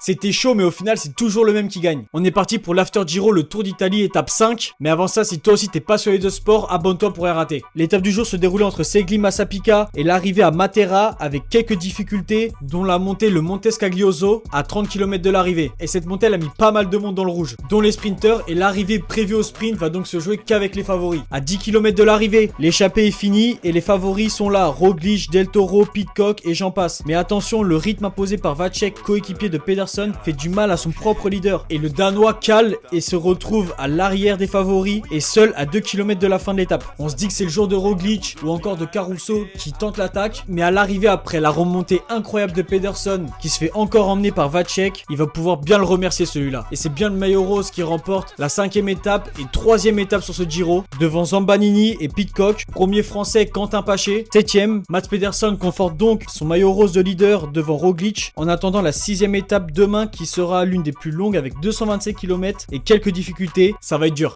C'était chaud, mais au final, c'est toujours le même qui gagne. On est parti pour l'After Giro, le Tour d'Italie, étape 5. Mais avant ça, si toi aussi t'es passionné de sport, abonne-toi pour rien rater. L'étape du jour se déroulait entre Segli Massapica et l'arrivée à Matera avec quelques difficultés, dont la montée le Monte Scaglioso à 30 km de l'arrivée. Et cette montée, elle a mis pas mal de monde dans le rouge, dont les sprinteurs, et l'arrivée prévue au sprint va donc se jouer qu'avec les favoris. À 10 km de l'arrivée, l'échappée est finie et les favoris sont là, Roglic, Del Toro, Pidcock et j'en passe. Mais attention, le rythme imposé par Vacek, coéquipier de Pedersen, fait du mal à son propre leader. Et le Danois cale et se retrouve à l'arrière des favoris et seul à 2 km de la fin de l'étape. On se dit que c'est le jour de Roglic ou encore de Caruso qui tente l'attaque, mais à l'arrivée après la remontée incroyable de Pedersen qui se fait encore emmener par Vacek, il va pouvoir bien le remercier celui-là. Et c'est bien le maillot rose qui remporte la 5e étape et 3e étape sur ce Giro devant Zambanini et Pidcock. Premier français Quentin Paché, 7e. Mats Pedersen conforte donc son maillot rose de leader devant Roglic en attendant la 6e étape demain qui sera l'une des plus longues avec 227 km et quelques difficultés. Ça va être dur.